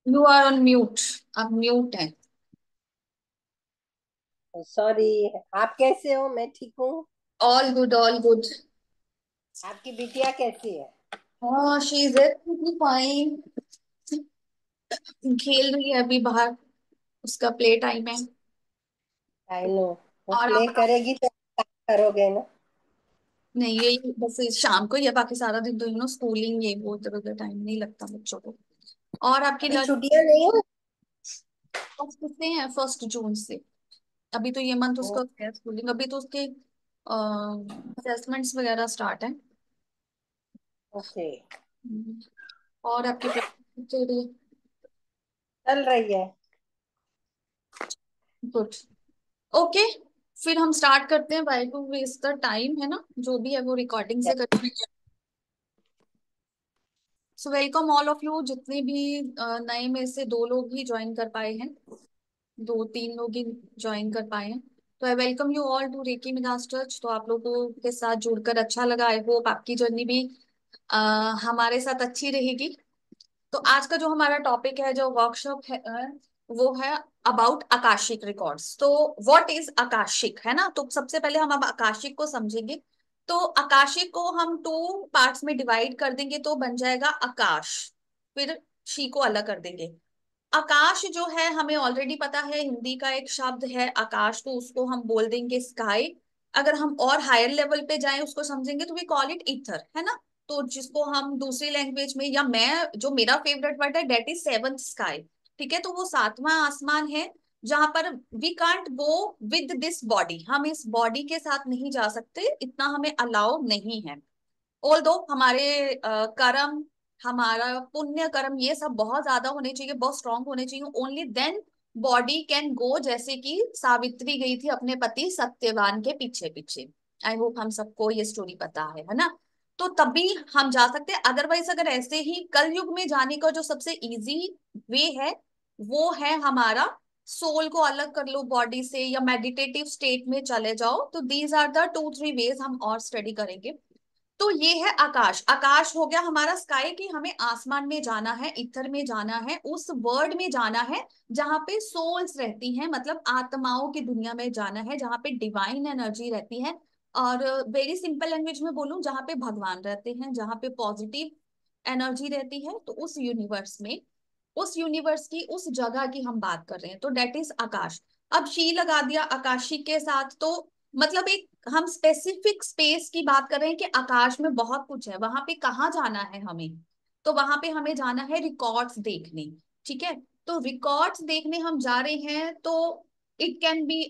You are on mute. आप mute है। Sorry. आप कैसे हो? मैं ठीक हूँ। All good, all good. आपकी बिटिया कैसी है? हाँ, शी इज एब्सोल्युटली फाइन। खेल रही है अभी बाहर। उसका प्ले टाइम है। I know. वो और आप प्ले बताओ। करेगी तो करोगे ना। नहीं, यही बस शाम को ही है, बाकी सारा दिन तो स्कूलिंग ये वो इधर उधर टाइम नहीं लगता बच्चों को। और आपकी अभी लर्निंग छुट्टियां नहीं हो? कितने हैं? 1 जून से। अभी तो ये मंथ उसका है स्कूलिंग, अभी तो उसके असेसमेंट्स वगैरह स्टार्ट है। ओके। और आपकी प्रैक्टिस चल रही है? चल रही है। गुड। ओके। फिर हम स्टार्ट करते हैं। Why to waste the time, है ना? जो भी है वो रिकॉर्डिंग से करते हैं। So welcome all of you, जितने भी नए में से 2 लोग ही ज्वाइन कर पाए हैं। 2-3 लोग ही ज्वाइन कर पाए हैं। तो I welcome you all to reiki Mina's touch. तो आप लोगों के साथ जुड़कर अच्छा लगा। आई होप आपकी जर्नी भी अ, हमारे साथ अच्छी रहेगी। तो आज का जो हमारा टॉपिक है, जो वर्कशॉप है, वो है अबाउट आकाशिक रिकॉर्ड्स। तो व्हाट इज आकाशिक, है ना? तो सबसे पहले हम अब आकाशिक को समझेंगे। तो आकाशिक को हम 2 पार्ट्स में डिवाइड कर देंगे तो बन जाएगा आकाश। फिर शी को अलग कर देंगे। आकाश जो है हमें ऑलरेडी पता है, हिंदी का एक शब्द है आकाश, तो उसको हम बोल देंगे स्काई। अगर हम और हायर लेवल पे जाएं उसको समझेंगे तो वी कॉल इट ईथर, है ना? तो जिसको हम दूसरी लैंग्वेज में, या मैं जो मेरा फेवरेट वर्ड है, डेट इज सेवंथ स्काई। ठीक है, तो वो 7वां आसमान है जहां पर we can't go with this body. हम इस बॉडी के साथ नहीं जा सकते, इतना हमें अलाउ नहीं है। ऑल दो हमारे कर्म, हमारा पुण्य कर्म, ये सब बहुत ज्यादा होने चाहिए, बहुत स्ट्रांग होने चाहिए, only then body can go. जैसे कि सावित्री गई थी अपने पति सत्यवान के पीछे पीछे। आई होप हम सबको ये स्टोरी पता है ना? तो तभी हम जा सकते हैं। अदरवाइज अगर ऐसे ही कल युग में जाने का जो सबसे इजी वे है, वो है हमारा सोल को अलग कर लो बॉडी से, या मेडिटेटिव स्टेट में चले जाओ। तो दीज आर द 2-3 वेज हम और स्टडी करेंगे। तो ये है आकाश। आकाश हो गया हमारा स्काई, कि हमें आसमान में जाना है, इथर में जाना है, उस वर्ल्ड में जाना है जहां पे सोल्स रहती हैं, मतलब आत्माओं की दुनिया में जाना है, जहां पे डिवाइन एनर्जी रहती है। और वेरी सिंपल लैंग्वेज में बोलूं, जहां पे भगवान रहते हैं, जहां पे पॉजिटिव एनर्जी रहती है, तो उस यूनिवर्स में, उस यूनिवर्स की उस जगह की हम बात कर रहे हैं, तो डेट इज आकाश। अब शी लगा दिया आकाशी के साथ, तो मतलब एक हम स्पेसिफिक स्पेस की बात कर रहे हैं कि आकाश में बहुत कुछ है, वहां पे कहाँ जाना है हमें? तो वहां पे हमें जाना है रिकॉर्ड्स देखने। ठीक है, तो रिकॉर्ड्स देखने हम जा रहे हैं। तो it can be,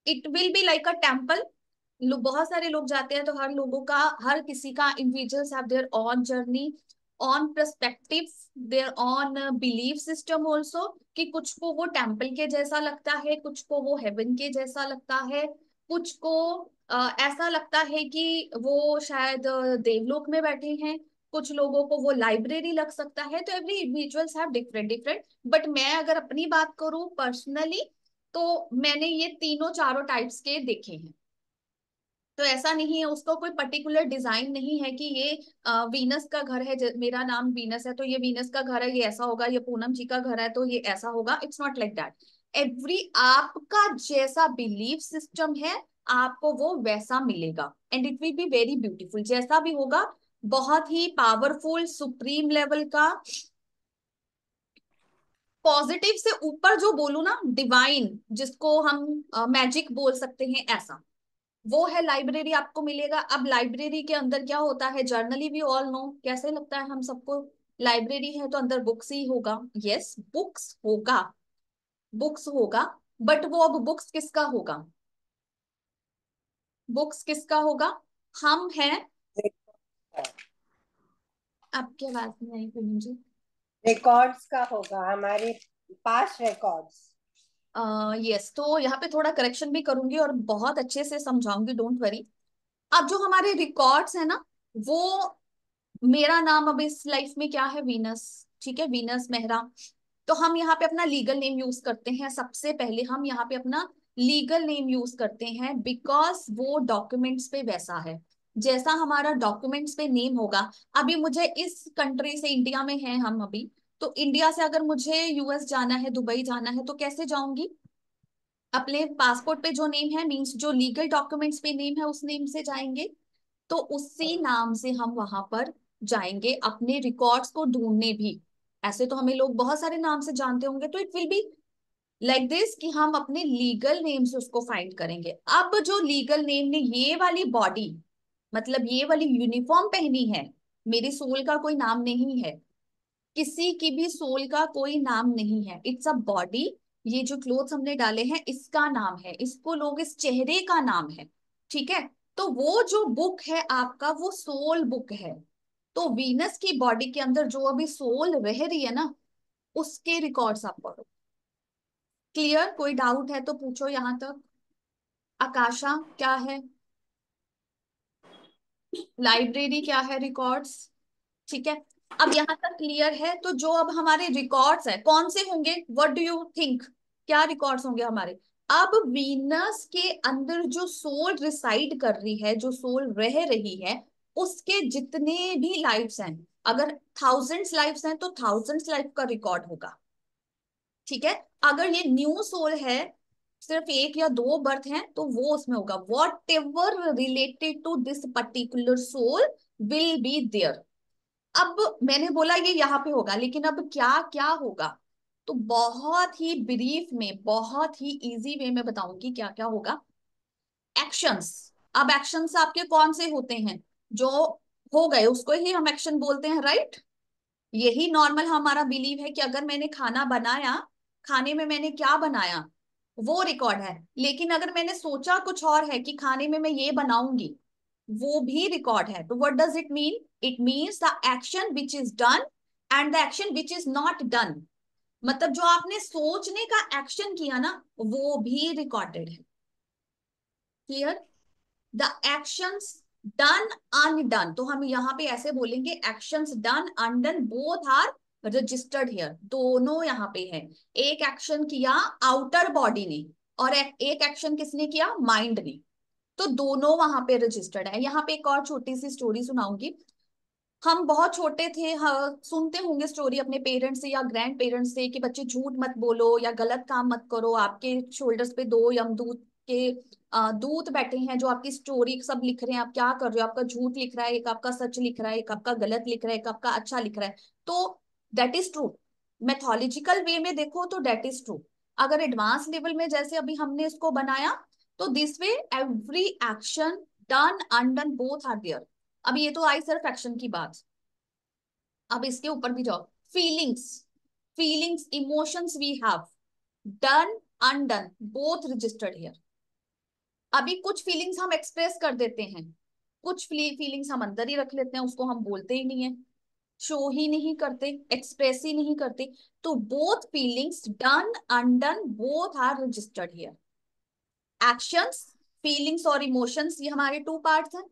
it will be like a temple. बहुत सारे लोग जाते हैं, तो हर लोगों का, हर किसी का, individuals have their own journey, own perspective, their own belief system also. कि कुछ को वो टेम्पल के जैसा लगता है, कुछ को वो हेवन के जैसा लगता है, कुछ को ऐसा लगता है कि वो शायद देवलोक में बैठे हैं, कुछ लोगों को वो लाइब्रेरी लग सकता है। तो every individuals have different different. But मैं अगर अपनी बात करूं पर्सनली, तो मैंने ये तीनों चारों टाइप्स के देखे हैं। तो ऐसा नहीं है, उसका कोई पर्टिकुलर डिजाइन नहीं है कि ये वीनस का घर है, मेरा नाम वीनस है तो ये वीनस का घर है, ये ऐसा होगा। ये पूनम जी का घर है तो ये ऐसा होगा। It's not like that. Every आपका जैसा बिलीफ सिस्टम है, आपको वो वैसा मिलेगा, and it will be very beautiful जैसा भी होगा। बहुत ही पावरफुल सुप्रीम लेवल का, पॉजिटिव से ऊपर जो बोलू ना, डिवाइन, जिसको हम मैजिक बोल सकते हैं, ऐसा वो है लाइब्रेरी आपको मिलेगा। अब लाइब्रेरी के अंदर क्या होता है, जर्नली वी ऑल नो, कैसे लगता है हम सबको? लाइब्रेरी है तो अंदर बुक्स ही होगा। यस, बुक्स होगा, बुक्स होगा। बट वो अब बुक्स किसका होगा? बुक्स किसका होगा? हम हैं। आपकी आवाज नहीं आई फिर मुझे। रिकॉर्ड्स का होगा, हमारे पास रिकॉर्ड्स। यस, तो यहाँ पे थोड़ा करेक्शन भी करूंगी और बहुत अच्छे से समझाऊंगी, डोंट वरी। अब जो हमारे रिकॉर्ड्स है ना, वो, मेरा नाम अब इस लाइफ में क्या है? वीनस। ठीक है, वीनस मेहरा। तो हम यहाँ पे अपना लीगल नेम यूज करते हैं। सबसे पहले हम यहाँ पे अपना लीगल नेम यूज करते हैं, बिकॉज वो डॉक्यूमेंट्स पे वैसा है जैसा हमारा डॉक्यूमेंट्स पे नेम होगा। अभी मुझे इस कंट्री से, इंडिया में है हम अभी, तो इंडिया से अगर मुझे यूएस जाना है, दुबई जाना है, तो कैसे जाऊंगी? अपने पासपोर्ट पे जो नेम है, मीन्स जो लीगल डॉक्यूमेंट्स पे नेम है, उस नेम से जाएंगे। तो उसी नाम से हम वहां पर जाएंगे अपने रिकॉर्ड्स को ढूंढने भी। ऐसे तो हमें लोग बहुत सारे नाम से जानते होंगे, तो it will be like this कि हम अपने लीगल नेम से उसको फाइंड करेंगे। अब जो लीगल नेम ने ये वाली बॉडी, मतलब ये वाली यूनिफॉर्म पहनी है, मेरी सोल का कोई नाम नहीं है, किसी की भी सोल का कोई नाम नहीं है, इट्स अ बॉडी। ये जो क्लोथ्स हमने डाले हैं इसका नाम है, इसको लोग इस चेहरे का नाम है। ठीक है। तो वो जो बुक है आपका, वो सोल बुक है। तो वीनस की बॉडी के अंदर जो अभी सोल रह रही है ना, उसके रिकॉर्ड्स आप पढ़ो। क्लियर? कोई डाउट है तो पूछो यहां तक। आकाशा क्या है? लाइब्रेरी क्या है? रिकॉर्ड्स। ठीक है। अब यहां तक क्लियर है? तो जो अब हमारे रिकॉर्ड्स है कौन से होंगे? What do you think? क्या रिकॉर्ड्स होंगे हमारे? अब वीनस के अंदर जो सोल रिसाइड कर रही है, जो सोल रह रही है, उसके जितने भी लाइफ्स हैं, अगर थाउजेंड्स लाइफ्स हैं तो थाउजेंड्स लाइफ का रिकॉर्ड होगा। ठीक है। अगर ये न्यू सोल है, सिर्फ एक या दो बर्थ हैं, तो वो उसमें होगा। Whatever related to this particular soul will be there. अब मैंने बोला ये यहाँ पे होगा, लेकिन अब क्या क्या होगा? तो बहुत ही ब्रीफ में, बहुत ही इजी वे में बताऊंगी क्या क्या होगा। एक्शंस। अब एक्शंस आपके कौन से होते हैं? जो हो गए उसको ही हम एक्शन बोलते हैं, राइट? यही नॉर्मल हमारा बिलीव है कि अगर मैंने खाना बनाया, खाने में मैंने क्या बनाया, वो रिकॉर्ड है। लेकिन अगर मैंने सोचा कुछ और है कि खाने में मैं ये बनाऊंगी, वो भी रिकॉर्ड है। तो what does it mean? It means the action which is done and the action which is not done. मतलब जो आपने सोचने का एक्शन किया ना, वो भी रिकॉर्डेड है। Clear? The actions done undone, तो हम यहाँ पे ऐसे बोलेंगे, actions done undone both are registered here. दोनों यहाँ पे है। एक एक्शन किया आउटर बॉडी ने, और एक एक्शन किसने किया? माइंड ने। तो दोनों वहां पे रजिस्टर्ड है। यहाँ पे एक और छोटी सी स्टोरी सुनाऊंगी। हम बहुत छोटे थे, हाँ, सुनते होंगे स्टोरी अपने पेरेंट्स से या ग्रैंड पेरेंट्स से कि बच्चे झूठ मत बोलो या गलत काम मत करो। आपके शोल्डर्स पे दो यमदूत के दूत बैठे हैं जो आपकी स्टोरी सब लिख रहे हैं, आप क्या कर रहे हो, आपका झूठ लिख रहा है, एक आपका सच लिख रहा है, एक आपका गलत लिख रहा है, एक आपका अच्छा लिख रहा है। तो that is true. Mythological way में देखो तो दैट इज ट्रू। अगर एडवांस लेवल में जैसे अभी हमने इसको बनाया, तो this way every action done undone both are there. अब ये तो आई सिर्फ एक्शन की बात। अब इसके ऊपर भी जाओ। Feelings, feelings emotions we have, done undone both registered here. अभी कुछ फीलिंग्स हम एक्सप्रेस कर देते हैं, कुछ फीलिंग्स हम अंदर ही रख लेते हैं, उसको हम बोलते ही नहीं है, शो ही नहीं करते, एक्सप्रेस ही नहीं करते। तो both feelings done undone both are registered here. Actions, feelings और इमोशंस, ये हमारे टू पार्ट्स हैं।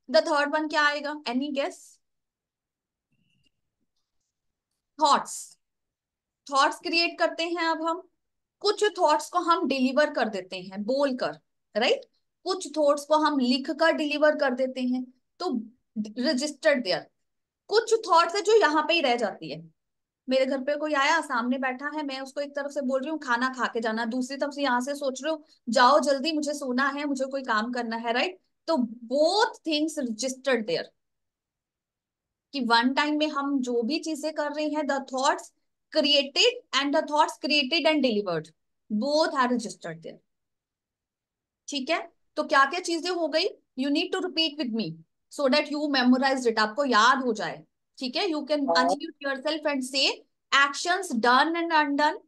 द थर्ड वन क्या आएगा? Any guess? Thoughts. Thoughts create करते हैं अब हम। कुछ थॉट्स को हम डिलीवर कर देते हैं बोलकर, राइट? कुछ थॉट्स को हम लिख कर डिलीवर कर देते हैं, तो रजिस्टर्ड देयर। कुछ थॉट्स है जो यहाँ पे ही रह जाती है। मेरे घर पे कोई आया, सामने बैठा है, मैं उसको एक तरफ से बोल रही हूँ खाना खा के जाना, दूसरी तरफ से यहाँ से सोच रही हूँ जाओ जल्दी मुझे सोना है, मुझे कोई काम करना है, राइट? तो बोथ थिंग्स रजिस्टर्ड देयर, कि वन टाइम में हम जो भी चीजें कर रहे हैं, the thoughts created and the thoughts created and delivered, both are registered there. ठीक है। तो क्या क्या चीजें हो गई? You need to repeat with me so that you memorise it, आपको याद हो जाए। ठीक है। You can unmute yourself and say actions done and undone.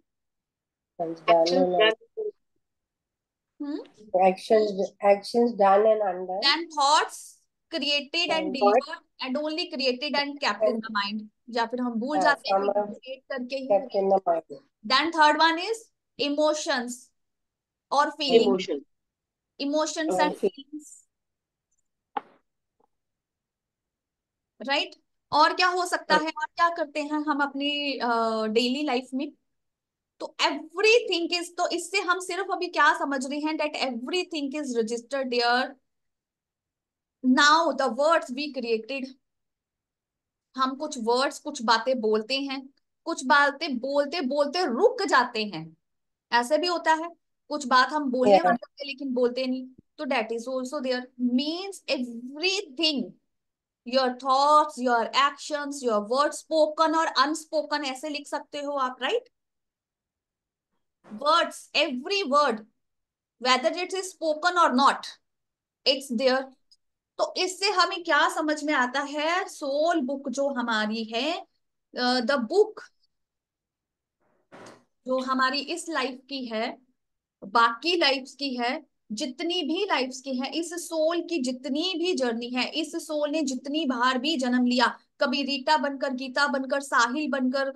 Hmm. actions done and undone, then thoughts created and and what delivered and only created and kept in and the mind, या फिर हम भूल जाते हैं कि some create करके ही kept है। in the mind. Then third one is emotions और feeling, Emotion emotions and and feel. Feelings, right? और क्या हो सकता है, और क्या करते हैं हम अपनी डेली लाइफ में? तो एवरीथिंग इज, तो इससे हम सिर्फ अभी क्या समझ रहे हैं? That everything is registered there. Now the words we created, हम कुछ वर्ड्स कुछ बातें बोलते हैं, कुछ बातें बोलते बोलते रुक जाते हैं, ऐसे भी होता है। कुछ बात हम बोलने Yeah. वाले होते हैं लेकिन बोलते नहीं। तो that is also there. Means everything, your thoughts, your actions, your word, spoken और अनस्पोकन ऐसे लिख सकते हो आप, right? Words, every word, whether it is spoken और नॉट, इट्स देयर। तो इससे हमें क्या समझ में आता है? सोल बुक जो हमारी है, द बुक जो हमारी इस लाइफ की है, बाकी लाइफ्स की है, जितनी भी लाइफ्स की है, इस सोल की जितनी भी जर्नी है, इस सोल ने जितनी बार भी जन्म लिया, कभी रीटा बनकर, गीता बनकर, साहिल बनकर,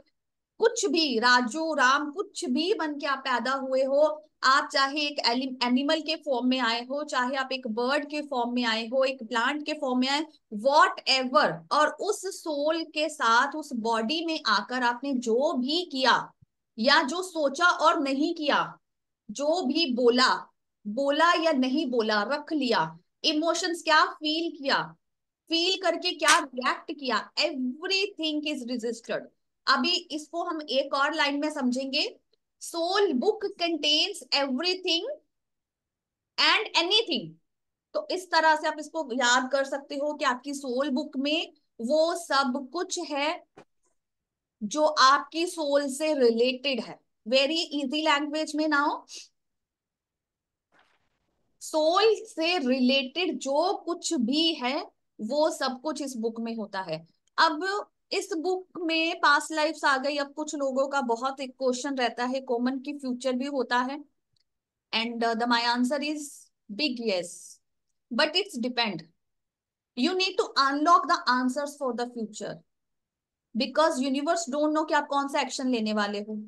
कुछ भी, राजू, राम, कुछ भी बन के आप पैदा हुए हो, आप चाहे एक एनिमल के फॉर्म में आए हो, चाहे आप एक बर्ड के फॉर्म में आए हो, एक प्लांट के फॉर्म में आए, वॉट एवर, और उस सोल के साथ उस बॉडी में आकर आपने जो भी किया, या जो सोचा और नहीं किया, जो भी बोला, बोला या नहीं बोला, रख लिया, इमोशंस क्या फील किया, फील करके क्या रिएक्ट किया, एवरीथिंग इज रजिस्टर्ड। अभी इसको हम एक और लाइन में समझेंगे। Soul book contains everything and anything. तो इस तरह से आप इसको याद कर सकते हो कि आपकी सोल बुक में वो सब कुछ है जो आपकी सोल से रिलेटेड है। वेरी इजी लैंग्वेज में नाउ, सोल से रिलेटेड जो कुछ भी है वो सब कुछ इस बुक में होता है। अब इस बुक में पास्ट लाइफ्स आ गई। अब कुछ लोगों का बहुत एक क्वेश्चन रहता है कॉमन, की फ्यूचर भी होता है, and the my answer is big yes, but it's depend. You need to unlock the answers for the future, because universe don't know कि आप कौन सा एक्शन लेने वाले हो।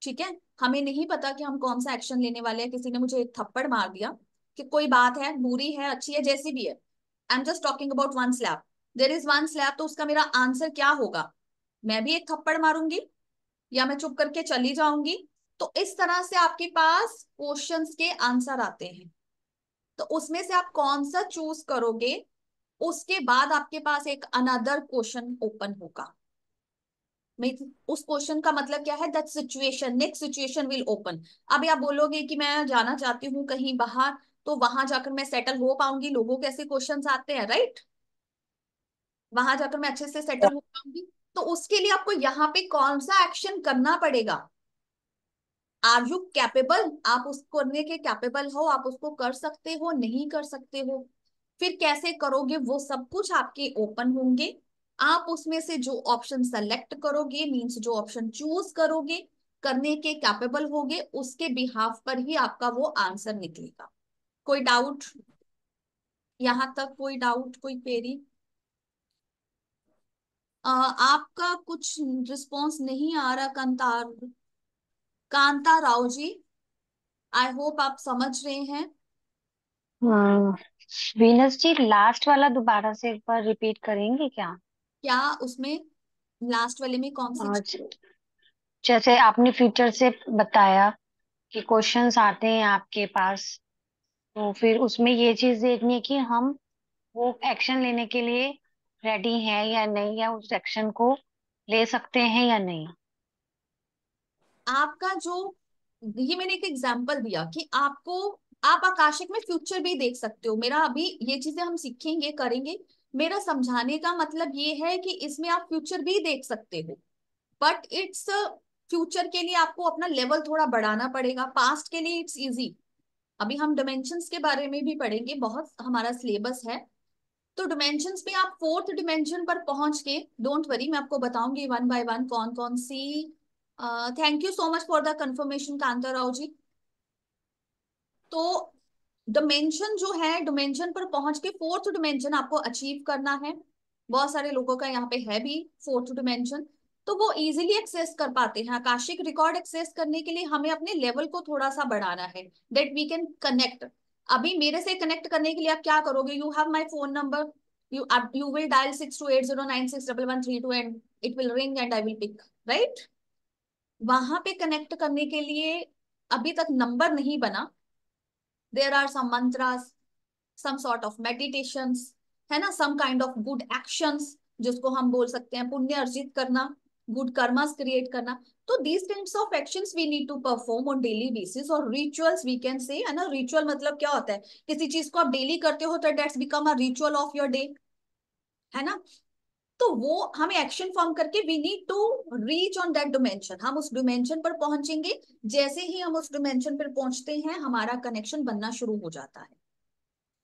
ठीक है, हमें नहीं पता कि हम कौन सा एक्शन लेने वाले हैं। किसी ने मुझे एक थप्पड़ मार दिया, कि कोई बात है, बुरी है, अच्छी है, जैसी भी है, I am just talking about one slap, there is one slap, तो उसका मेरा आंसर क्या होगा? मैं भी एक थप्पड़ मारूंगी, या मैं चुप करके चली जाऊंगी? तो इस तरह से आपके पास क्वेश्चंस के आंसर आते हैं। तो उसमें से आप कौन सा चूज करोगे, उसके बाद आपके पास एक अनदर क्वेश्चन ओपन होगा। उस क्वेश्चन का मतलब क्या है? That situation, next situation will open. अभी आप बोलोगे कि मैं जाना चाहती हूँ कहीं बाहर, तो वहां जाकर मैं सेटल हो पाऊंगी? लोगों के ऐसे क्वेश्चंस आते हैं, राइट? वहां जाकर मैं अच्छे से सेटल हो पाऊंगी? तो उसके लिए आपको यहाँ पे कौन सा एक्शन करना पड़ेगा? Are you capable? आप उसको करने के कैपेबल हो? आप उसको कर सकते हो, नहीं कर सकते हो? फिर कैसे करोगे? वो सब कुछ आपके ओपन होंगे। आप उसमें से जो ऑप्शन सेलेक्ट करोगे, मींस जो ऑप्शन चूज करोगे, करने के कैपेबल होगे, उसके बिहाफ पर ही आपका वो आंसर निकलेगा। कोई डाउट? यहां तक कोई डाउट, कोई क्वेरी? आपका कुछ रिस्पॉन्स नहीं आ रहा, कांता राव जी। आई होप आप समझ रहे हैं। हम्म। वीनस जी, लास्ट वाला दोबारा से एक बार रिपीट करेंगे क्या? क्या उसमें लास्ट वाले में कौन सी आज जैसे आपने फ्यूचर से बताया कि क्वेश्चंस आते हैं आपके पास, तो फिर उसमें ये चीज देखनी है कि हम वो एक्शन लेने के लिए रेडी हैं या नहीं, या उस एक्शन को ले सकते हैं या नहीं। आपका जो, ये मैंने एक एग्जांपल दिया कि आपको, आप आकाशिक में फ्यूचर भी देख सकते हो। मेरा अभी ये चीजें हम सीखेंगे, करेंगे। मेरा समझाने का मतलब ये है कि इसमें आप फ्यूचर भी देख सकते हो, बट इट्स, फ्यूचर के लिए आपको अपना लेवल थोड़ा बढ़ाना पड़ेगा। पास्ट के लिए इट्स इजी। अभी हम डिमेंशंस के बारे में भी पढ़ेंगे, बहुत हमारा सिलेबस है। तो डिमेंशंस में आप फोर्थ डिमेंशन पर पहुंच के, डोंट वरी, मैं आपको बताऊंगी वन बाय वन कौन कौन सी। Thank you so much for the confirmation Kanta Rao ji. तो डिमेंशन जो है, डिमेंशन पर पहुंच के फोर्थ डिमेंशन आपको अचीव करना है। बहुत सारे लोगों का यहाँ पे है भी फोर्थ डिमेंशन, तो वो इजीली एक्सेस कर पाते हैं। आकाशिक रिकॉर्ड एक्सेस करने के लिए हमें अपने लेवल को थोड़ा सा बढ़ाना है, दैट वी कैन कनेक्ट। अभी मेरे से कनेक्ट करने के लिए आप क्या करोगे? You have my phone number, you will dial 6280961132 and it will ring and I will pick, right? वहां पे कनेक्ट करने के लिए अभी तक नंबर नहीं बना। There are some mantras, some sort of meditations, है ना, some kind of good actions, जिसको हम बोल सकते हैं पुण्य अर्जित करना, गुड कर्मास क्रिएट करना। तो these kinds of actions we need to perform on daily basis. और रिचुअल्स वी कैन से, है ना, रिचुअल मतलब क्या होता है, किसी चीज को आप डेली करते हो तो that's become a ritual of your day, है ना। तो वो हमें एक्शन फॉर्म करके we need to reach on that dimension, हम उस डिमेंशन पर पहुंचेंगे। जैसे ही हम उस डिमेंशन पर पहुंचते हैं हमारा कनेक्शन बनना शुरू हो जाता है।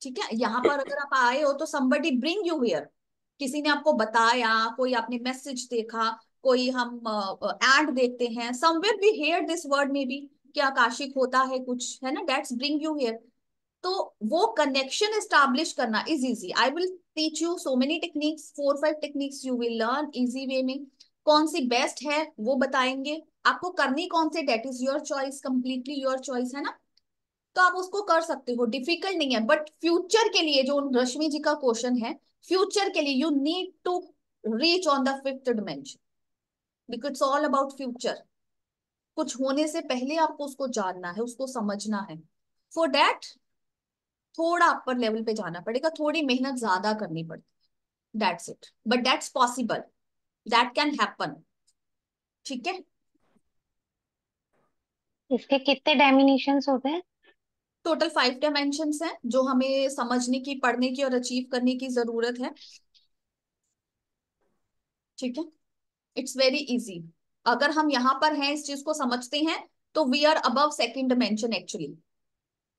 ठीक है, यहाँ पर अगर आप आए हो तो somebody bring you here, किसी ने आपको बताया, कोई आपने मैसेज देखा, कोई हम एड देखते हैं, somewhere we hear this word may be, कि आकाशिक होता है कुछ, है ना, दैट्स ब्रिंग यू हियर। तो वो कनेक्शन एस्टैब्लिश करना is easy. I will teach you so many techniques, 4-5 techniques you will learn easy way में। कौन सी बेस्ट है वो बताएंगे, आपको करनी कौन से, that is your choice, completely your choice, है ना। तो आप उसको कर सकते हो, डिफिकल्ट नहीं है। बट फ्यूचर के लिए जो रश्मि जी का क्वेश्चन है, फ्यूचर के लिए you need to reach on the fifth dimension, because it's all about future. कुछ होने से पहले आपको उसको जानना है, उसको समझना है। फॉर दैट थोड़ा अपर लेवल पे जाना पड़ेगा, थोड़ी मेहनत ज्यादा करनी पड़ती, that's it, but that's possible, that can happen. ठीक है। इसके कितने डायमेंशंस होते हैं? टोटल 5 डायमेंशंस हैं जो हमें समझने की, पढ़ने की और अचीव करने की जरूरत है। ठीक है, इट्स वेरी इजी। अगर हम यहाँ पर हैं, इस चीज को समझते हैं, तो we are above second dimension actually.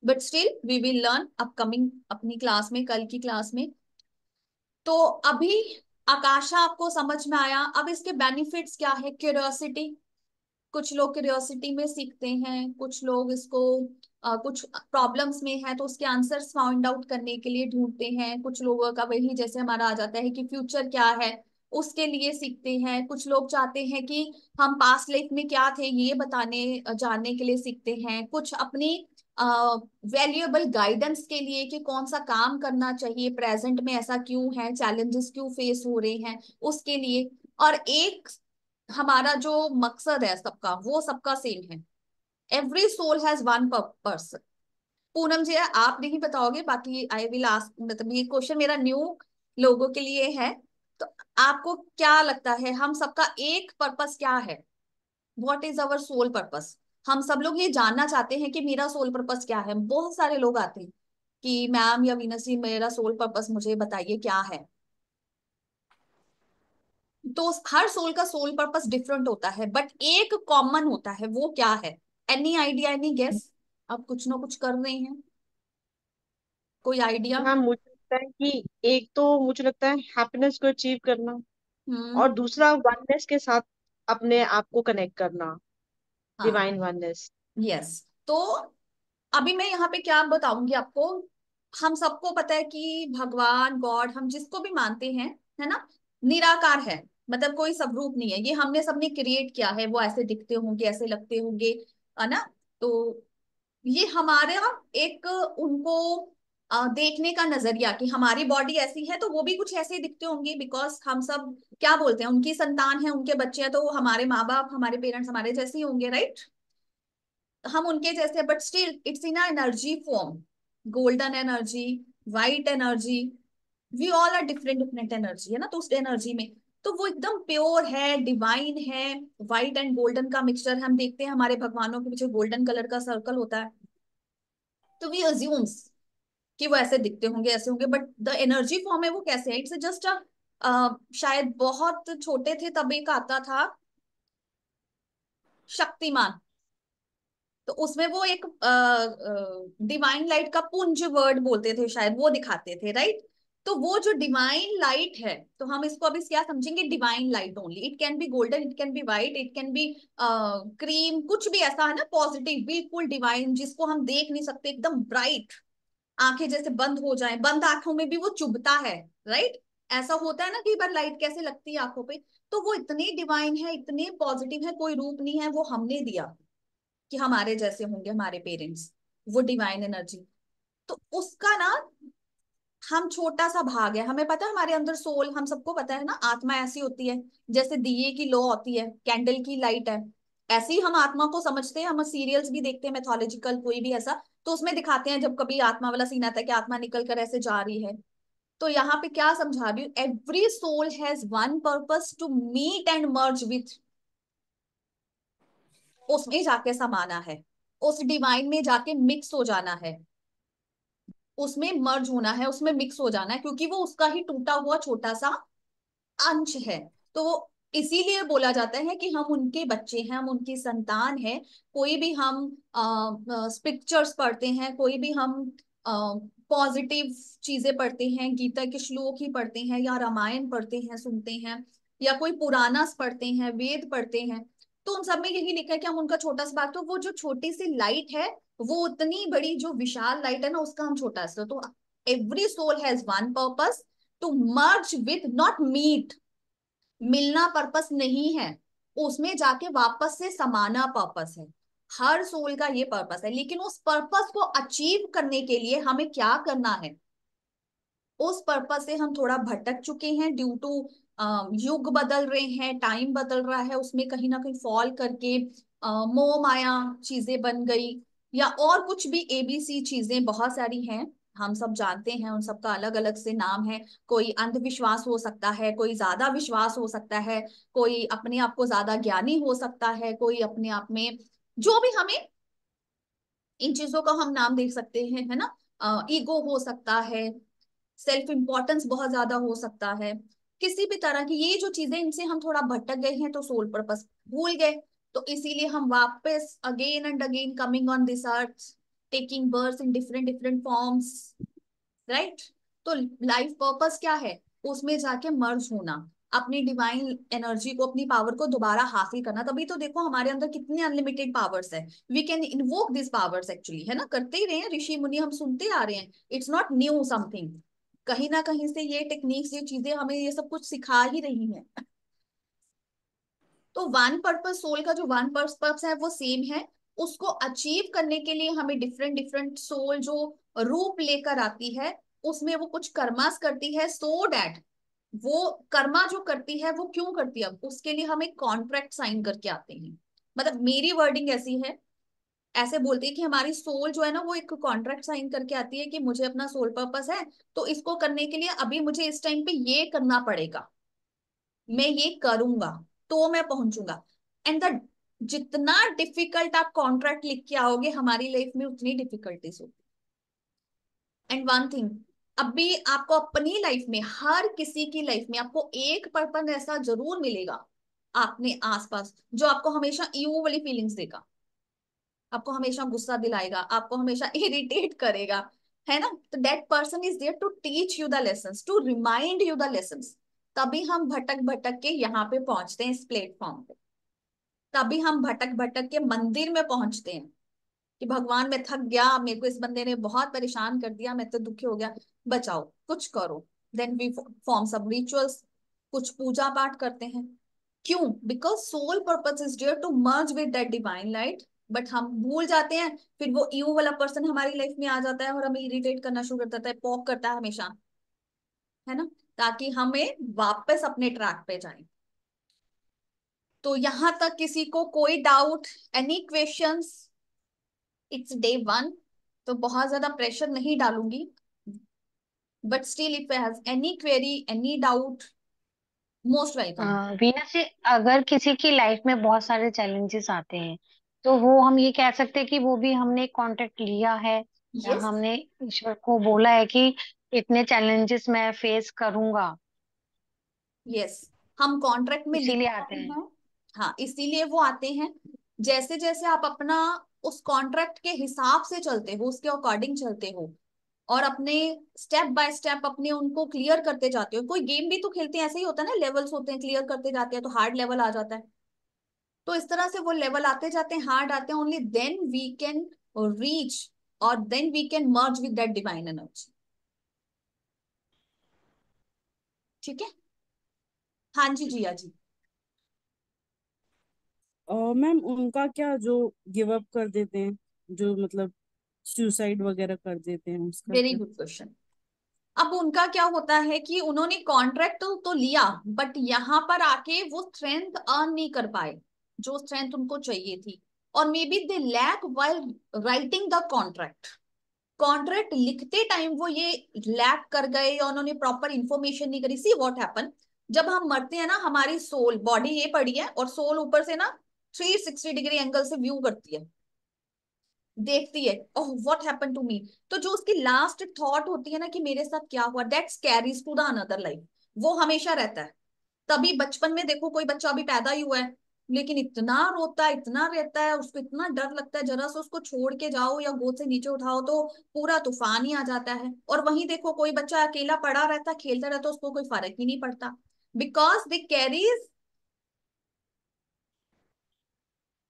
But still we will learn upcoming अपनी क्लास में, कल की क्लास में। तो अभी आकाशा आपको समझ में आया। अब इसके बेनिफिट्स क्या है, क्यूरियोसिटी, कुछ लोग क्यूरियोसिटी में सीखते हैं, कुछ लोग इसको कुछ प्रॉब्लम्स में है तो उसके आंसर्स फाइंड आउट करने के लिए ढूंढते हैं। कुछ लोगों का वही जैसे हमारा आ जाता है कि फ्यूचर क्या है उसके लिए सीखते हैं। कुछ लोग चाहते हैं कि हम पास्ट लाइफ में क्या थे ये बताने जानने के लिए सीखते हैं। कुछ अपनी वैल्यूएबल गाइडेंस के लिए कि कौन सा काम करना चाहिए, प्रेजेंट में ऐसा क्यों है, चैलेंजेस क्यों फेस हो रहे हैं उसके लिए। और एक हमारा जो मकसद है सबका, वो सबका सेम है। Every soul has one purpose. Poonam ji आप नहीं बताओगे, बाकी आई विल आस्क, मतलब ये क्वेश्चन मेरा न्यू लोगों के लिए है। तो आपको क्या लगता है हम सबका एक पर्पस क्या है, what is our soul purpose? हम सब लोग ये जानना चाहते हैं कि मेरा सोल पर्पस क्या है। बहुत सारे लोग आते हैं कि मैम या वीनस जी मेरा सोल पर्पस मुझे बताइए क्या है। तो हर सोल का सोल पर्पस डिफरेंट होता है, बट एक कॉमन होता है, वो क्या है? Any idea, any guess? आप कुछ ना कुछ कर रहे हैं, कोई आइडिया? हाँ, मुझे लगता है कि एक तो मुझे लगता है हैप्पीनेस को अचीव करना, हम्म। और दूसरा वननेस के साथ अपने आप को कनेक्ट करना, हाँ। Divine oneness. यस। तो अभी मैं यहाँ पे क्या बताऊंगी आपको। हम सबको पता है कि भगवान, गॉड, हम जिसको भी मानते हैं, है ना, निराकार है। मतलब कोई स्वरूप नहीं है, ये हमने सबने क्रिएट किया है। वो ऐसे दिखते होंगे, ऐसे लगते होंगे, है ना। तो ये हमारा एक उनको देखने का नजरिया कि हमारी बॉडी ऐसी है तो वो भी कुछ ऐसे ही दिखते होंगे, बिकॉज हम सब क्या बोलते हैं, उनकी संतान है, उनके बच्चे हैं, तो वो हमारे माँ बाप, हमारे पेरेंट्स हमारे जैसे ही होंगे, राइट। हम उनके जैसे, but still it's in energy form. Golden energy, white energy, we all are different different energy, है ना। तो उस एनर्जी में तो वो एकदम प्योर है, डिवाइन है। व्हाइट एंड गोल्डन का मिक्सचर हम देखते हैं, हमारे भगवानों के पीछे गोल्डन कलर का सर्कल होता है। तो वी अज्यूम्स कि वो ऐसे दिखते होंगे, ऐसे होंगे, बट द एनर्जी फॉर्म है वो कैसे है, इट्स जस्ट अ शायद बहुत छोटे थे तब एक आता था शक्तिमान, तो उसमें वो एक डिवाइन लाइट का पुंज वर्ड बोलते थे शायद, वो दिखाते थे, राइट। तो वो जो डिवाइन लाइट है, तो हम इसको अभी क्या समझेंगे, divine light only. It can be golden, it can be white, it can be cream, कुछ भी ऐसा, है ना, पॉजिटिव, बिल्कुल डिवाइन, जिसको हम देख नहीं सकते, एकदम ब्राइट, आंखें जैसे बंद हो जाए, बंद आंखों में भी वो चुभता है, राइट। ऐसा होता है ना कई बार, लाइट कैसे लगती है आंखों पे। तो वो इतनी डिवाइन है, इतने पॉजिटिव है, कोई रूप नहीं है, वो हमने दिया कि हमारे जैसे होंगे हमारे पेरेंट्स, वो डिवाइन एनर्जी। तो उसका ना हम छोटा सा भाग है। हमें पता है हमारे अंदर सोल, हम सबको पता है ना, आत्मा ऐसी होती है जैसे दिए की लो होती है, कैंडल की लाइट है, ऐसे ही हम आत्मा को समझते हैं। हम सीरियल्स भी देखते हैं, मैथोलॉजिकल कोई भी ऐसा, तो उसमें दिखाते हैं जब कभी आत्मा वाला सीन आता है कि आत्मा निकल कर ऐसे जा रही है, तो यहाँ पे क्या समझा रही हूँ, every soul has one purpose to meet and merge with, उसमें जाके समाना है, उस डिवाइन में जाके मिक्स हो जाना है, उसमें मर्ज होना है, उसमें मिक्स हो जाना है, क्योंकि वो उसका ही टूटा हुआ छोटा सा अंश है। तो इसीलिए बोला जाता है कि हम उनके बच्चे हैं, हम उनकी संतान है। कोई भी हम स्क्रिप्चर्स पढ़ते हैं, कोई भी हम पॉजिटिव चीजें पढ़ते हैं, गीता के श्लोक ही पढ़ते हैं, या रामायण पढ़ते हैं, सुनते हैं, या कोई पुराना पढ़ते हैं, वेद पढ़ते हैं, तो उन सब में यही लिखा है कि हम उनका छोटा सा भाग, तो वो जो छोटी सी लाइट है, वो उतनी बड़ी जो विशाल लाइट है ना, उसका हम छोटा सा, तो every soul has one purpose to merge with, not meet, मिलना पर्पस नहीं है, उसमें जाके वापस से समाना पर्पस है। हर सोल का ये पर्पस है, लेकिन उस पर्पस को अचीव करने के लिए हमें क्या करना है, उस पर्पस से हम थोड़ा भटक चुके हैं, ड्यू टू युग बदल रहे हैं, टाइम बदल रहा है, उसमें कहीं ना कहीं फॉल करके मोह माया चीजें बन गई, या और कुछ भी एबीसी चीजें बहुत सारी हैं, हम सब जानते हैं, उन सबका अलग अलग से नाम है। कोई अंधविश्वास हो सकता है, कोई ज्यादा विश्वास हो सकता है, कोई अपने आप को ज्यादा ज्ञानी हो सकता है, कोई अपने आप में जो भी, हमें इन चीजों का हम नाम देख सकते हैं, है ना, ईगो हो सकता है, सेल्फ इंपॉर्टेंस बहुत ज्यादा हो सकता है, किसी भी तरह की ये जो चीजें, इनसे हम थोड़ा भटक गए हैं, तो सोल पर्पस भूल गए। तो इसीलिए हम वापस again and again coming on this earth, taking birth in different different forms, right. तो लाइफ पर्पस क्या है, उसमें जाके मर्ज होना, अपनी डिवाइन एनर्जी को, अपनी पावर को दोबारा हासिल करना। तभी तो देखो हमारे अंदर कितने अनलिमिटेड पावर्स है, we can invoke this powers actually, है ना, करते ही रहे हैं ऋषि मुनि, हम सुनते आ रहे हैं, इट्स नॉट न्यू समथिंग, कहीं ना कहीं से ये टेक्निक्स, ये चीजें हमें ये सब कुछ सिखा ही रही हैं। तो वन पर्पस, सोल का जो वन पर्पस है वो सेम है, उसको अचीव करने के लिए हमें डिफरेंट डिफरेंट सोल जो रूप लेकर आती है, उसमें वो कुछ कर्मास करती है, सो डैट वो कर्मा जो करती है वो क्यों करती है, उसके लिए हम एक कॉन्ट्रैक्ट साइन करके आते हैं। मतलब मेरी वर्डिंग ऐसी है, ऐसे बोलते हैं कि हमारी सोल जो है ना, वो एक कॉन्ट्रैक्ट साइन करके आती है कि मुझे अपना सोल पर्पस है, तो इसको करने के लिए अभी मुझे इस टाइम पे ये करना पड़ेगा, मैं ये करूंगा तो मैं पहुंचूंगा। एंड द जितना डिफिकल्ट आप कॉन्ट्रैक्ट लिख के आओगे हमारी लाइफ में, उतनी डिफिकल्टीज होगी। एंड वन थिंग, अभी आपको अपनी लाइफ में, हर किसी की लाइफ में आपको एक पर्सन ऐसा जरूर मिलेगा आपने आसपास, जो आपको हमेशा ईगो वाली फीलिंग्स देगा, आपको हमेशा गुस्सा दिलाएगा, आपको हमेशा इरिटेट करेगा, है ना। तो that person is there to teach you the lessons, to remind you the lessons. तभी हम भटक भटक के यहाँ पे पहुंचते हैं, इस प्लेटफॉर्म पे, तभी हम भटक भटक के मंदिर में पहुंचते हैं कि भगवान मैं थक गया, मेरे को इस बंदे ने बहुत परेशान कर दिया, मैं तो दुखी हो गया, बचाओ, कुछ करो। Then we form some rituals, कुछ पूजा पाठ करते हैं। क्यों? Because soul purpose is there to merge with that divine light, but हम भूल जाते हैं, फिर वो यू वाला पर्सन हमारी लाइफ में आ जाता है और हमें इरिटेट करना शुरू कर देता है, पॉक करता है हमेशा, है ना, ताकि हमें वापस अपने ट्रैक पे जाए। तो यहां तक किसी को कोई doubt, any questions? It's day one, तो बहुत ज्यादा प्रेशर नहीं डालूंगी, but still if has any query, any doubt, most welcome. Veena से, अगर किसी की लाइफ में बहुत सारे चैलेंजेस आते हैं, तो वो हम ये कह सकते हैं कि वो भी हमने कांटेक्ट लिया है, या यस, हमने ईश्वर को बोला है कि इतने चैलेंजेस मैं फेस करूंगा, यस, हम कॉन्ट्रैक्ट में लिख इसीलिए आते पाए हैं। हैं। हाँ, इसीलिए वो आते हैं। जैसे जैसे आप अपना उस कॉन्ट्रैक्ट के हिसाब से चलते हो, उसके अकॉर्डिंग चलते हो, और अपने स्टेप बाय स्टेप अपने उनको क्लियर करते जाते हो, कोई गेम भी तो खेलते हैं, ऐसे ही होता है ना, लेवल्स होते हैं, क्लियर करते जाते हैं तो हार्ड लेवल आ जाता है। तो इस तरह से वो लेवल आते जाते हैं, हार्ड आते हैं, only then we can reach, और then we can merge with that divine energy. ठीक है। हाँ जी, जिया जी। मैम उनका क्या, जो गिव अप कर देते हैं, जो मतलब सुसाइड वगैरह कर देते हैं, उसका वेरी क्या? Good question. अब उनका क्या होता है कि उन्होंने कॉन्ट्रैक्ट तो लिया, बट यहाँ पर आके वो स्ट्रेंथ अर्न नहीं कर पाए, जो स्ट्रेंथ उनको चाहिए थी, और may be they lack while writing the contract. Contract लिखते टाइम वो ये लैक कर गए या उन्होंने प्रॉपर इंफॉर्मेशन नहीं करी। सी व्हाट हैपन, जब हम मरते हैं ना, हमारी सोल, बॉडी ये पड़ी है और सोल ऊपर से ना 360 डिग्री एंगल से व्यू करती है, देखती है, oh what happen to me. तो जो उसकी लास्ट थॉट होती है ना कि मेरे साथ क्या हुआ, that's carries to the another life, वो हमेशा रहता है। तभी बचपन में देखो, कोई बच्चा अभी पैदा ही हुआ है लेकिन इतना रोता है, इतना रहता है, उसको इतना डर लगता है, जरा सा उसको छोड़ के जाओ या गोद से नीचे उठाओ तो पूरा तूफान ही आ जाता है। और वहीं देखो कोई बच्चा अकेला पड़ा रहता, खेलता रहता, उसको कोई फर्क ही नहीं पड़ता, because they carries.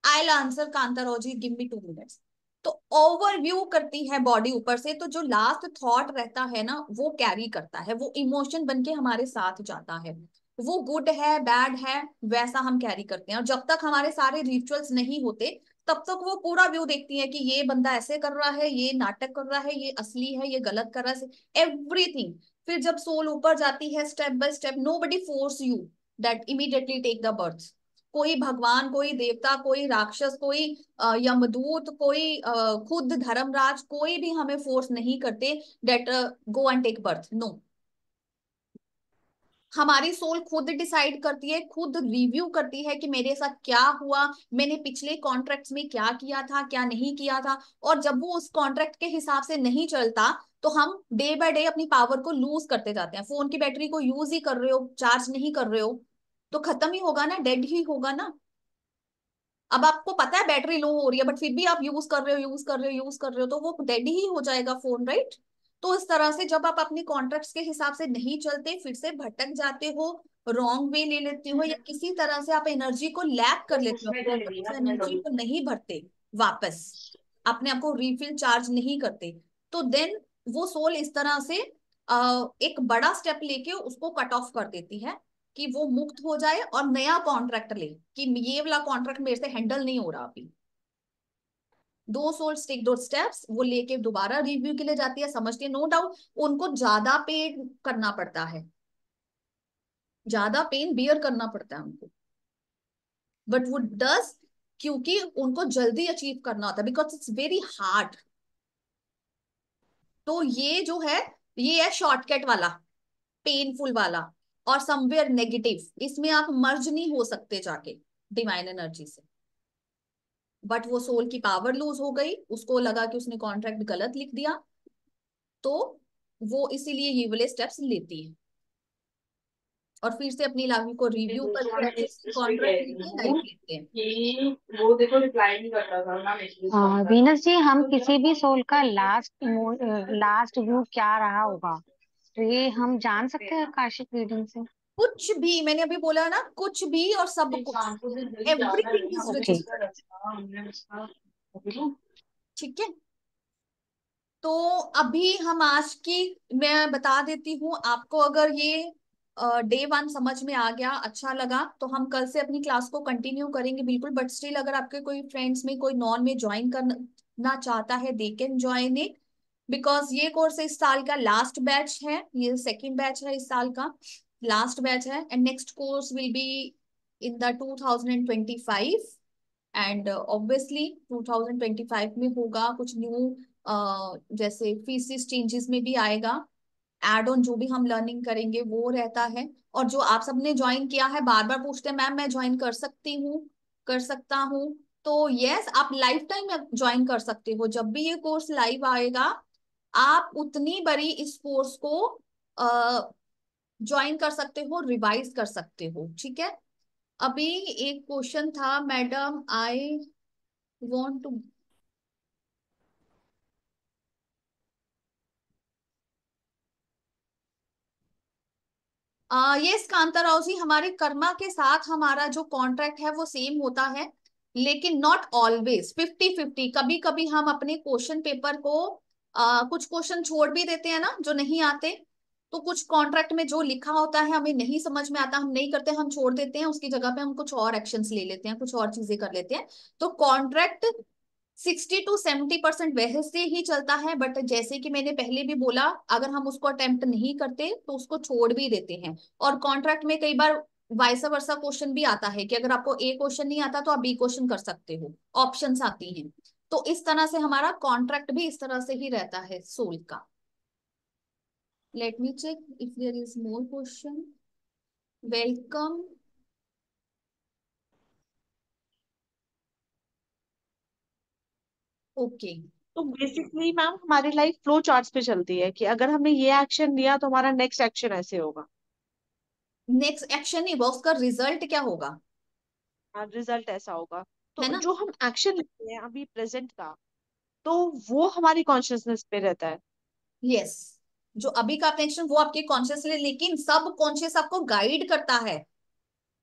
I answer कांतारोजी, गिव मी 2 मिनट्स। तो ओवरव्यू करती है बॉडी ऊपर से, तो जो लास्ट थॉट रहता है ना वो कैरी करता है, वो इमोशन बन के हमारे साथ जाता है। वो गुड है बैड है वैसा हम कैरी करते हैं, और जब तक हमारे सारे रिचुअल्स नहीं होते तब तक वो पूरा व्यू देखती है कि ये बंदा ऐसे कर रहा है, ये नाटक कर रहा है, ये असली है, ये गलत कर रहा है, एवरीथिंग। फिर जब सोल ऊपर जाती है step by step, nobody force you that immediately take the birth. कोई भगवान, कोई देवता, कोई राक्षस, कोई यमदूत, कोई खुद धर्मराज, कोई भी हमें फोर्स नहीं करते that go and take birth, no. हमारी सोल खुद डिसाइड करती है, खुद रिव्यू करती है कि मेरे साथ क्या हुआ, मैंने पिछले कॉन्ट्रैक्ट्स में क्या किया था, क्या नहीं किया था। और जब वो उस कॉन्ट्रैक्ट के हिसाब से नहीं चलता तो हम डे बाय डे अपनी पावर को लूज करते जाते हैं। फोन की बैटरी को यूज ही कर रहे हो, चार्ज नहीं कर रहे हो तो खत्म ही होगा ना, डेड ही होगा ना। अब आपको पता है बैटरी लो हो रही है बट फिर भी आप यूज कर रहे हो, यूज कर रहे हो, यूज कर रहे हो, तो वो डेड ही हो जाएगा फोन, राइट। तो इस तरह से जब आप अपने कॉन्ट्रैक्ट्स के हिसाब से नहीं चलते, फिर से भटक जाते हो, रॉन्ग वे ले लेते हो, या किसी तरह से आप एनर्जी को लैक कर लेते हो, अपने अंदर से एनर्जी को नहीं भरते वापस, अपने आप को रिफिल चार्ज नहीं करते, तो देन वो सोल इस तरह से एक बड़ा स्टेप लेके उसको कट ऑफ कर देती है कि वो मुक्त हो जाए और नया कॉन्ट्रैक्ट ले, कि ये वाला कॉन्ट्रैक्ट मेरे से हैंडल नहीं हो रहा अभी। दो सोल्स टेक दो स्टेप्स, वो लेके दोबारा रिव्यू के लिए जाती है, समझती है, नो डाउट उनको ज्यादा पेन करना पड़ता है, ज्यादा पेन बियर करना पड़ता है उनको, बट वो डस, क्योंकि उनको जल्दी अचीव करना होता है, बिकॉज इट्स वेरी हार्ड। तो ये जो है, ये है शॉर्टकट वाला, पेनफुल वाला, और समवेयर नेगेटिव, इसमें आप मर्ज नहीं हो सकते जाके डिवाइन एनर्जी से। बट वो सोल की पावर लूज हो गई, उसको लगा कि उसने कॉन्ट्रैक्ट गलत लिख दिया, तो वो इसीलिए ये वाले स्टेप्स लेती है और फिर से अपनी लाइफ को रिव्यू करके अच्छे से कॉन्ट्रैक्ट लेके लाइफ लेते हैं। वीनस जी, हम किसी भी सोल का लास्ट व्यू क्या रहा होगा, तो ये हम जान सकते हैं आकाशिक रीडिंग से? कुछ भी, मैंने अभी बोला ना, कुछ भी और सब कुछ, एवरीथिंग इज ओके। रजिस्टर्ड, ठीक है। तो अभी हम आज की, मैं बता देती हूँ आपको, अगर ये डे 1 समझ में आ गया, अच्छा लगा, तो हम कल से अपनी क्लास को कंटिन्यू करेंगे बिल्कुल। बट स्टिल अगर आपके कोई फ्रेंड्स में कोई नॉन में ज्वाइन करना चाहता है, they can join it, because ये कोर्स इस साल का लास्ट बैच है, ये सेकेंड बैच है इस साल का, लास्ट बैच है, and next course will be in the 2025। And obviously 2025 में होगा कुछ न्यू, जैसे फीसिस चेंजेस में भी आएगा, एड ऑन जो भी हम लर्निंग करेंगे वो रहता है। और जो आप सबने ज्वाइन किया है बार बार पूछते हैं मैम मैं ज्वाइन कर सकती हूँ, कर सकता हूँ, तो यस आप लाइफ टाइम ज्वाइन कर सकते हो, जब भी ये कोर्स लाइव आएगा आप उतनी बड़ी इस कोर्स को ज्वाइन कर सकते हो, रिवाइज कर सकते हो, ठीक है। अभी एक क्वेश्चन था madam, I want to, yes Kantarao ji, हमारे कर्मा के साथ हमारा जो कॉन्ट्रैक्ट है वो सेम होता है, लेकिन नॉट ऑलवेज, 50-50। कभी कभी हम अपने क्वेश्चन पेपर को कुछ क्वेश्चन छोड़ भी देते हैं ना जो नहीं आते, तो कुछ कॉन्ट्रैक्ट में जो लिखा होता है हमें नहीं समझ में आता, हम नहीं करते, हम छोड़ देते हैं, उसकी जगह पे हम कुछ और एक्शंस ले लेते हैं, कुछ और चीजें कर लेते हैं। तो कॉन्ट्रैक्ट 60 to 70% वैसे ही चलता है, बट जैसे कि मैंने पहले भी बोला, अगर हम उसको अटेम्प्ट नहीं करते तो उसको छोड़ भी देते हैं। और कॉन्ट्रैक्ट में कई बार वाइस वर्सा क्वेश्चन भी आता है कि अगर आपको ए क्वेश्चन नहीं आता तो आप बी क्वेश्चन कर सकते हो, ऑप्शंस आती हैं। तो इस तरह से हमारा कॉन्ट्रैक्ट भी इस तरह से ही रहता है सोल का। Let me check if there is more question. Welcome. Okay. तो बेसिकली मैम हमारी लाइफ फ्लो चार्ट्स पे चलती है कि अगर हमने ये एक्शन लिया तो हमारा नेक्स्ट एक्शन ऐसे होगा। नेक्स्ट एक्शन नहीं हुआ, उसका रिजल्ट क्या होगा, रिजल्ट ऐसा होगा। है तो ना। जो हम एक्शन लेते हैं अभी प्रेजेंट का, तो वो हमारी कॉन्शियसनेस पे रहता है। यस। जो अभी का आपने एक्शन वो आपके कॉन्शियस, लेकिन सब कॉन्शियस आपको गाइड करता है।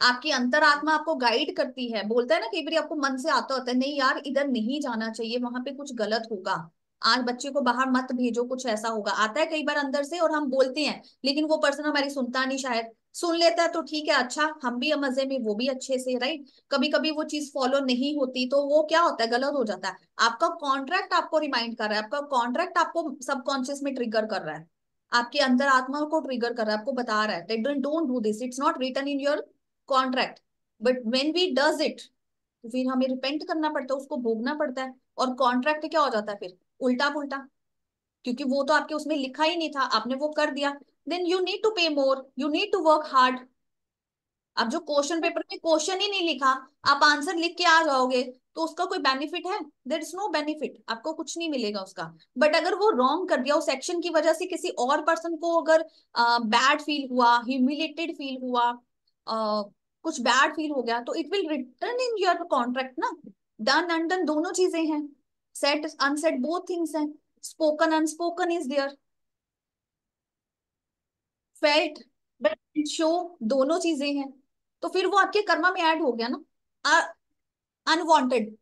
आपकी अंतरात्मा आपको गाइड करती है, बोलता है ना कई बार आपको मन से आता होता है नहीं यार इधर नहीं जाना चाहिए, वहां पे कुछ गलत होगा, आज बच्चे को बाहर मत भेजो, कुछ ऐसा होगा, आता है कई बार अंदर से और हम बोलते हैं, लेकिन वो पर्सन हमारी सुनता नहीं, शायद सुन लेता है तो ठीक है, अच्छा हम भी मजे में, वो भी अच्छे से, राइट। कभी कभी वो चीज फॉलो नहीं होती तो वो क्या होता है, गलत हो जाता है। आपका कॉन्ट्रैक्ट आपको रिमाइंड कर रहा है, आपका कॉन्ट्रैक्ट आपको सबकॉन्शियस में ट्रिगर कर रहा है, आपके अंदर आत्मा को ट्रिगर कर रहा है, आपको बता रहा है don't do this, it's not written in your contract, but when we does it तो फिर हमें रिपेंट करना पड़ता है, उसको भोगना पड़ता है, और कॉन्ट्रैक्ट क्या हो जाता है फिर, उल्टा पुल्टा, क्योंकि वो तो आपके उसमें लिखा ही नहीं था, आपने वो कर दिया। Then you need to pay more, you need to work hard. अब जो क्वेश्चन पेपर में क्वेश्चन ही नहीं लिखा, आप आंसर लिख के आ जाओगे, तो उसका कोई बेनिफिट है, देर इज नो बेनिफिट, आपको कुछ नहीं मिलेगा उसका। बट अगर वो रॉन्ग कर दिया, उस एक्शन की वजह से किसी और पर्सन को अगर बैड फील हुआ, ह्यूमिलेटेड फील हुआ, कुछ बैड फील हो गया, तो it will return in your contract ना। डन अनडन दोनों चीजें हैं, सेट अनसेट बोथ थिंग्स हैं, spoken unspoken is there, felt but show, दोनों चीजें हैं। तो फिर वो आपके कर्मा में ऐड हो गया ना, अनवांटेड,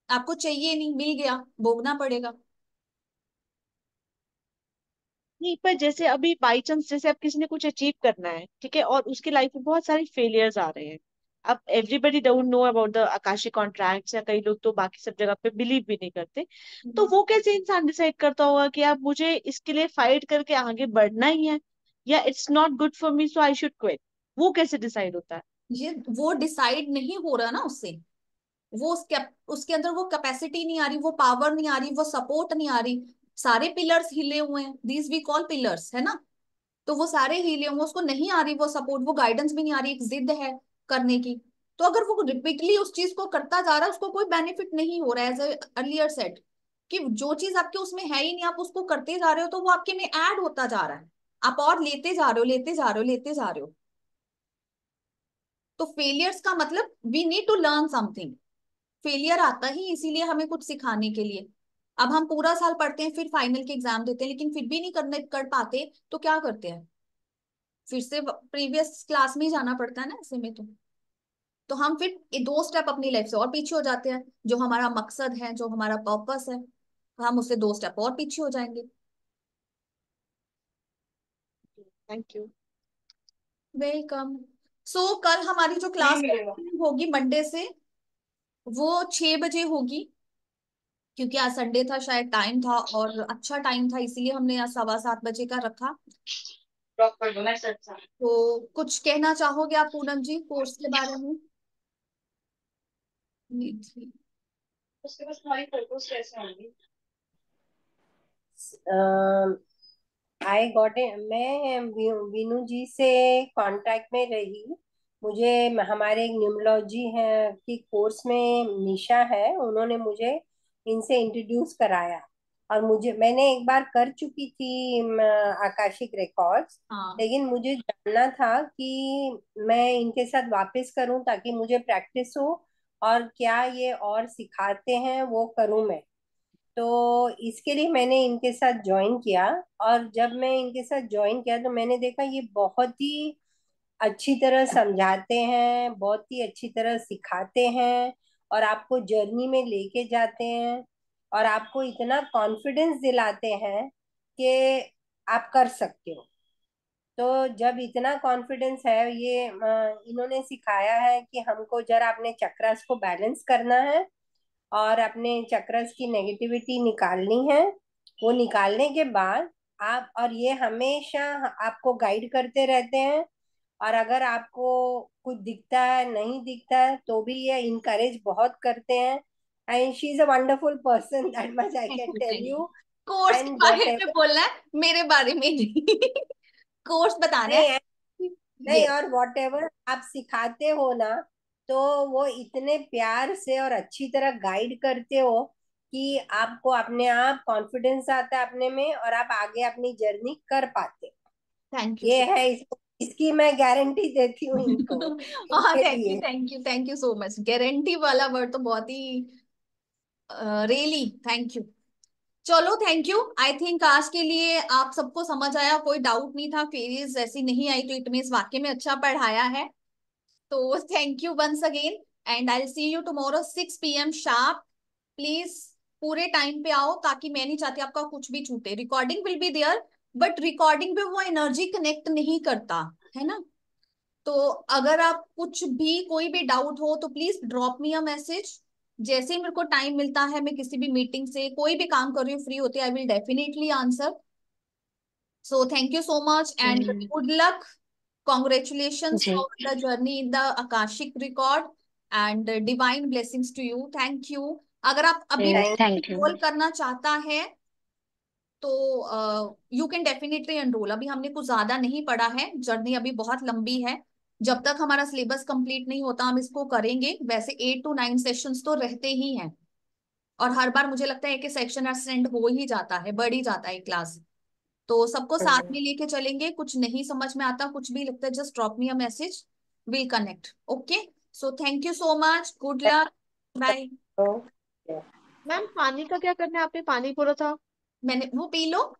आपको चाहिए नहीं, मिल गया, भोगना पड़ेगा। नहीं, पर जैसे अभी बाई चांस जैसे अब किसी ने कुछ अचीव करना है, ठीक है, और उसकी लाइफ में बहुत सारे फेलियर्स आ रहे हैं। अब everybody don't know about the Akashic contracts, या कई लोग तो बाकी सब जगह पे बिलीव भी नहीं करते। तो वो कैसे इंसान डिसाइड करता होगा कि अब मुझे इसके लिए फाइट करके आगे बढ़ना ही है, या it's not good for me so I should quit? वो कैसे डिसाइड होता है? ये वो डिसाइड नहीं हो रहा ना उससे, वो उसके अंदर वो कैपेसिटी नहीं आ रही, वो पावर नहीं आ रही, वो सपोर्ट नहीं आ रही, सारे पिलर्स हिले हुए हैं, दीज वी कॉल पिलर्स, है ना। तो वो सारे हिले हुए, उसको नहीं आ रही वो सपोर्ट, वो गाइडेंस भी नहीं आ रही, एक जिद है करने की। तो अगर वो रिपीटली उस चीज को करता जा रहा है, उसको कोई बेनिफिट नहीं हो रहा है, एज अर्लियर सेट, कि जो चीज आपके उसमें है ही नहीं, आप उसको करते जा रहे हो, तो वो आपके में ऐड होता जा रहा है, आप और लेते जा रहे हो, लेते जा रहे हो, लेते जा रहे हो। तो फेलियर्स का मतलब we need to learn something, failure आता ही इसीलिए हमें कुछ सिखाने के लिए। अब हम पूरा साल पढ़ते हैं, फिर फाइनल के एग्जाम देते हैं, लेकिन फिर भी नहीं करने कर पाते, तो क्या करते हैं, फिर से प्रीवियस क्लास में ही जाना पड़ता है ना ऐसे में। तो हम फिर ये दो स्टेप अपनी लाइफ से और पीछे हो जाते हैं, जो हमारा मकसद है, जो हमारा पर्पस है, हम उससे दो स्टेप और पीछे हो जाएंगे। Thank you. वेलकम। सो कल हमारी जो क्लास होगी मंडे से, वो 6 बजे होगी, क्योंकि आज संडे था, शायद टाइम था और अच्छा टाइम था, इसीलिए हमने आज 7:15 बजे का रखा। तो कुछ कहना चाहोगे आप पूनम जी कोर्स के बारे में? जी। उसके पास हमारी फोटोज कैसे होंगी? आई गॉट मैं वीनू जी से कांटेक्ट में रही। मुझे हमारे एक न्यूमरोलॉजी है की कोर्स में निशा है, उन्होंने मुझे इनसे इंट्रोड्यूस कराया। और मुझे मैंने एक बार कर चुकी थी आकाशिक रिकॉर्ड्स, हाँ। लेकिन मुझे जानना था कि मैं इनके साथ वापस करूं ताकि मुझे प्रैक्टिस हो, और क्या ये और सिखाते हैं वो करूं मैं। तो इसके लिए मैंने इनके साथ ज्वाइन किया। और जब मैं इनके साथ ज्वाइन किया तो मैंने देखा ये बहुत ही अच्छी तरह समझाते हैं, बहुत ही अच्छी तरह सिखाते हैं, और आपको जर्नी में लेके जाते हैं, और आपको इतना कॉन्फिडेंस दिलाते हैं कि आप कर सकते हो। तो जब इतना कॉन्फिडेंस है, ये इन्होंने सिखाया है कि हमको जरा अपने चक्रास को बैलेंस करना है, और अपने चक्रस की नेगेटिविटी निकालनी है। वो निकालने के बाद आप, और ये हमेशा आपको गाइड करते रहते हैं, और अगर आपको कुछ दिखता है नहीं दिखता है तो भी ये इनकरेज बहुत करते हैं। And she is a wonderful person, that much I thank can you tell thank you. You. Course के एंड बारे वॉट में बोलना है, मेरे बारे में नहीं। कोर्स बताना है। नहीं नहीं, ये और वॉट एवर आप सिखाते हो ना, तो वो इतने प्यार से और अच्छी तरह गाइड करते हो कि आपको अपने आप कॉन्फिडेंस आता है अपने में, और आप आगे अपनी जर्नी कर पाते हो। थैंक यू ये सो। है इसको, इसकी मैं गारंटी देती हूँ इनको, हाँ इनके थैंक यू लिए। Thank you thank you so much. Guarantee वाला वर्ड तो बहुत ही रियली थैंक यू। चलो थैंक यू। आई थिंक आज के लिए आप सबको समझ आया, कोई डाउट नहीं था, क्वेरीज ऐसी नहीं आई, तो इट मीन्स वाकई में अच्छा पढ़ाया है। तो thank you once again, and I will see you tomorrow 6 PM sharp. Please पूरे टाइम पे आओ, ताकि मैं नहीं चाहती आपका कुछ भी छूटे। Recording will be there, but recording पे वो एनर्जी कनेक्ट नहीं करता है ना। तो अगर आप कुछ भी कोई भी डाउट हो तो please drop me a message. जैसे ही मेरे को टाइम मिलता है, मैं किसी भी मीटिंग से कोई भी काम कर रही हूँ फ्री होती, I will definitely answer. So thank you so much and ji good luck. Congratulations ji for the journey in the akashic record and divine blessings to you. Thank you. अगर आप अभी भी थैंक थैंक यू। रोल करना चाहता है तो you can definitely enrol. अभी हमने कुछ ज्यादा नहीं पढ़ा है, जर्नी अभी बहुत लंबी है। जब तक हमारा सिलेबस कंप्लीट नहीं होता हम इसको करेंगे। वैसे 8 to 9 सेशंस तो रहते ही हैं, और हर बार मुझे लगता है कि सेक्शन एक्सटेंड हो ही जाता है, बढ़ ही जाता है क्लास। तो सबको साथ में लेके चलेंगे। कुछ नहीं समझ में आता, कुछ भी लगता है, just drop me a message, will connect. Okay, so thank you so much, good luck, bye. You. Ma'am पानी का क्या करना है, आपने पानी बोला था। मैंने वो पी लो,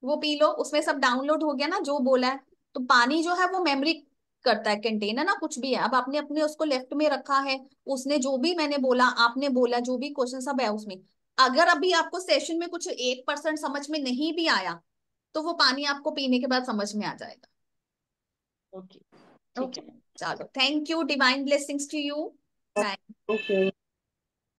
वो पी लो, उसमें सब डाउनलोड हो गया ना जो बोला है। तो पानी जो है वो मेमोरी करता है, कंटेन है ना, कुछ भी है। अब आपने अपने उसको लेफ्ट में रखा है, उसने जो भी मैंने बोला आपने बोला, जो भी क्वेश्चन सब है उसमें। अगर अभी आपको सेशन में कुछ 1% समझ में नहीं भी आया, तो वो पानी आपको पीने के बाद समझ में आ जाएगा। ओके, ठीक ओके, है। चलो thank you, divine blessings to you, bye. Thank you.